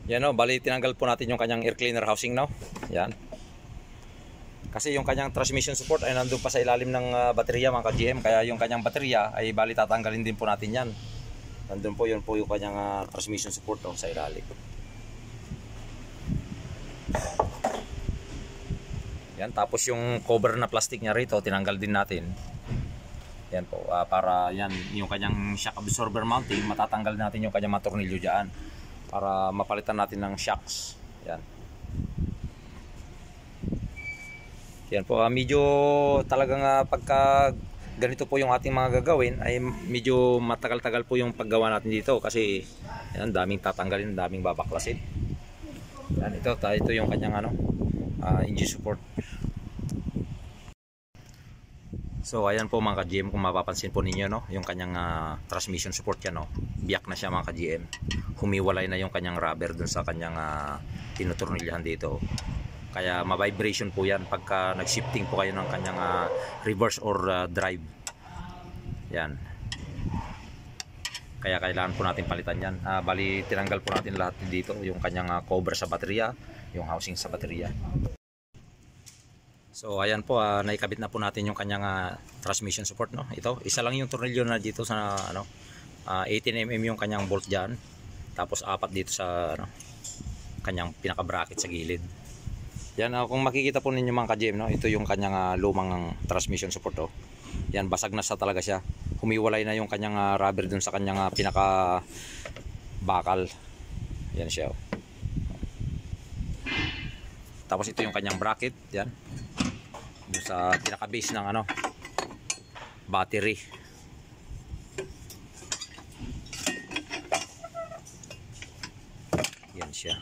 Yan o, bali tinanggal po natin yung kanyang air cleaner housing now. Yan. Kasi yung kanyang transmission support ay nandun pa sa ilalim ng baterya mga ka-GM. Kaya yung kanyang baterya ay bali tatanggalin din po natin yan. Nandun po yun po yung kanyang transmission support sa ilalim. Yan, tapos yung cover na plastic niya rito, tinanggal din natin. Yan po, para yan, yung kanyang shock absorber mounting, matatanggal natin yung kanyang mga tornilyo dyan. Para mapalitan natin ng shocks. Yan. Yan po, medyo talagang pagka ganito po yung ating mga gagawin ay medyo matagal-tagal po yung paggawa natin dito kasi yan, daming tatanggalin, daming babaklasin. Yan, ito yung kanyang engine support. So ayan po mga ka-GM, kung mapapansin po ninyo yung kanyang transmission support yan biyak na siya mga ka-GM. Humiwalay na yung kanyang rubber dun sa kanyang tinutornilyahan dito. Kaya ma-vibration po yan pagka nag-shifting po kayo ng kanyang reverse or drive. Yan. Kaya kailangan po natin palitan yan. Bali tinanggal po natin lahat dito, yung kanyang cover sa baterya, yung housing sa baterya. So ayan po, naikabit na po natin yung kanyang transmission support Ito, isa lang yung tornilyo na dito sa 18mm yung kanyang bolt diyan. Tapos 4 dito sa kanyang pinaka bracket sa gilid. Yan, kung makikita po ninyo mga ka-GM ito yung kanyang lumang transmission support Yan, basag na sa talaga siya. Humiwalay na yung kanyang rubber dun sa kanyang pinaka bakal. Yan siya Tapos ito yung kanyang bracket, yan. Sa pinaka base ng battery. Yan siya.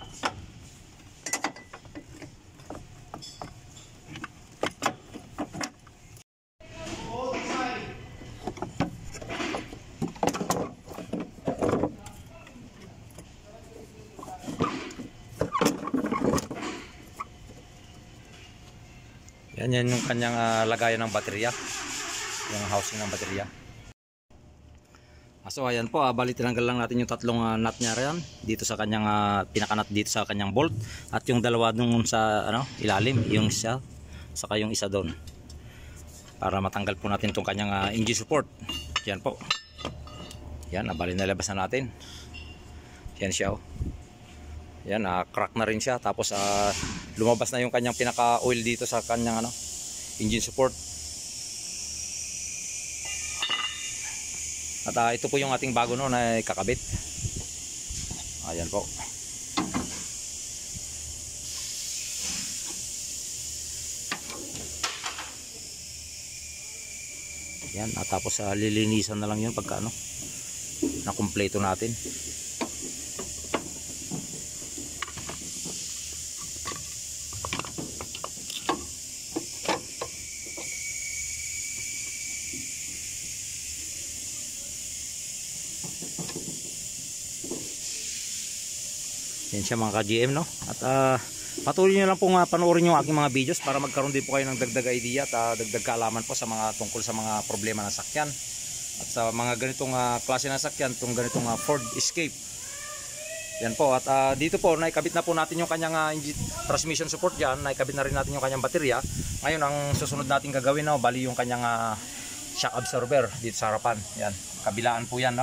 Yan yung kanyang lagayan ng baterya, yung housing ng baterya. So ayan po, bali tinanggal lang natin yung tatlong nut niya riyan dito sa kanyang pinaka-nut dito sa kanyang bolt, at yung dalawa dun sa ilalim, yung isa saka yung isa doon, para matanggal po natin tong kanyang engine support. Yan po. Yan, bali nalabas na natin. Yan siya Yan, crack na rin siya. Tapos lumabas na yung kanyang pinaka oil dito sa kanyang engine support. At ito po yung ating bago na kakabit. Ayan po. Yan, at tapos lilinisan na lang yun pagka na kumpleto natin. Yan siya mga ka-GM At patuloy nyo lang pong panoorin yung aking mga videos para magkaroon din po kayo ng dagdag idea at dagdag kaalaman po sa mga tungkol sa mga problema ng sakyan. At sa mga ganitong klase ng sakyan, itong ganitong Ford Escape. Yan po, at dito po naikabit na po natin yung kanyang transmission support dyan. Naikabit na rin natin yung kanyang baterya. Ngayon ang susunod natin gagawin bali yung kanyang shock absorber dito sa harapan. Yan, kabilaan po yan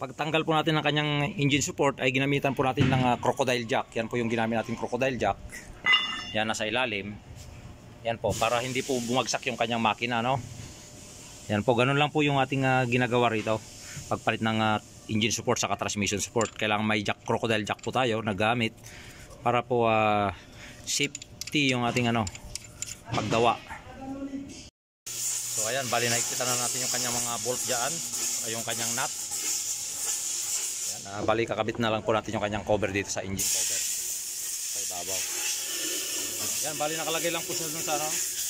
Pagtanggal po natin ng kanyang engine support ay ginamitan po natin ng crocodile jack. Yan po yung ginamit natin crocodile jack. Yan nasa ilalim. Yan po, para hindi po bumagsak yung kanyang makina Yan po, ganun lang po yung ating ginagawa rito. Pagpalit ng engine support saka transmission support, kailangan may jack, crocodile jack po tayo na gamit para po safety yung ating paggawa. So ayan, bali nakikita na natin yung kanyang mga bolt dyan, yung kanyang nut. Bali kakabit na lang po natin yung kanyang cover dito sa engine cover sa ibabaw. Yan, bali nakalagay lang po siya dun sa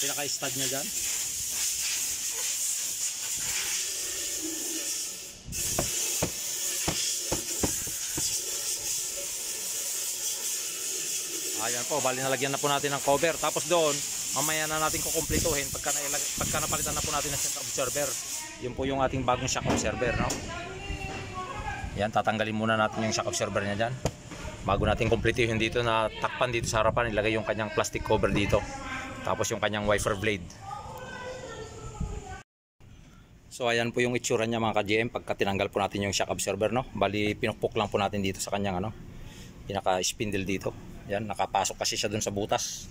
pinaka-stud nya dyan. Ayan po, bali nalagyan na po natin ng cover. Tapos doon, mamaya na natin kukumpletuhin pagka napalitan na po natin ng shock absorber. Yun po yung ating bagong shock absorber, no? Yan, tatanggalin muna natin yung shock absorber niya dyan. Bago natin kumpletuhin dito na takpan dito sa harapan, ilagay yung kanyang plastic cover dito. Tapos yung kanyang wiper blade. So ayan po yung itsura niya mga ka-GM pagka tinanggal po natin yung shock absorber, no? Bali pinukpok lang po natin dito sa kanyang ano, pinaka spindle dito. Yan, nakapasok kasi siya dun sa butas.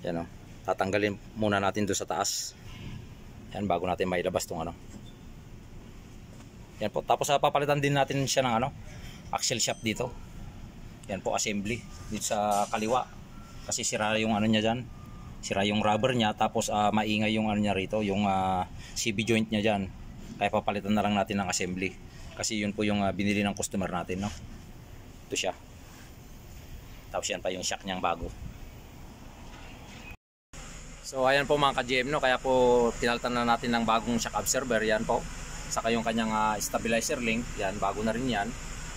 Yan, no? Tatanggalin muna natin doon sa taas. Yan, bago natin mailabas tong ano. Yan po, tapos papalitan din natin siya ng ano, axle shaft dito. Yan po, assembly dito sa kaliwa. Kasi sira yung ano niya dyan, sira yung rubber niya. Tapos maingay yung ano niya rito, yung CB joint niya dyan. Kaya papalitan na lang natin ng assembly. Kasi yun po yung binili ng customer natin, no? Ito siya. Tapos yan pa yung shock niyang bago. So ayan po mga ka-GM, no? Kaya po pinalitan na natin ng bagong shock absorber. Yan po, saka yung kanyang stabilizer link. Yan, bago na rin yan.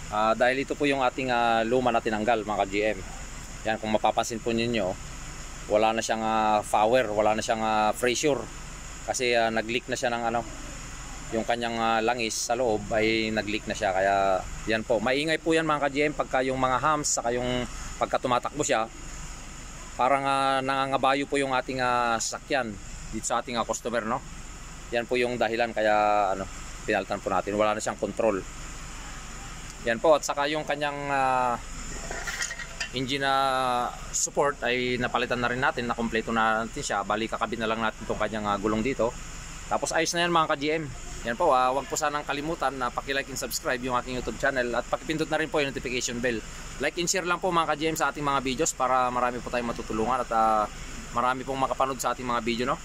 Dahil ito po yung ating luma na tinanggal mga ka-GM. Yan, kung mapapansin po ninyo, wala na siyang power, wala na siyang pressure. Kasi nag-leak na siya ng ano, yung kanyang langis sa loob ay nag-leak na siya. Kaya yan po, maingay po yan mga ka-GM pagka yung mga hams, saka yung pagka tumatakbo siya, parang nangangabayo po yung ating sasakyan dito sa ating customer, no? Yan po yung dahilan kaya ano, pinalitan po natin. Wala na siyang control. Yan po, at saka yung kanyang engine support ay napalitan na rin natin, na kompleto na natin siya. Bali kakabit na lang natin itong kanyang gulong dito. Tapos ayos na yan mga ka-GM. Yan po, wag po sanang kalimutan na paki-like and subscribe yung aking YouTube channel at pakipindot na rin po yung notification bell. Like and share lang po mga ka-GM sa ating mga videos para marami po tayong matutulungan at marami pong makapanood sa ating mga video, no?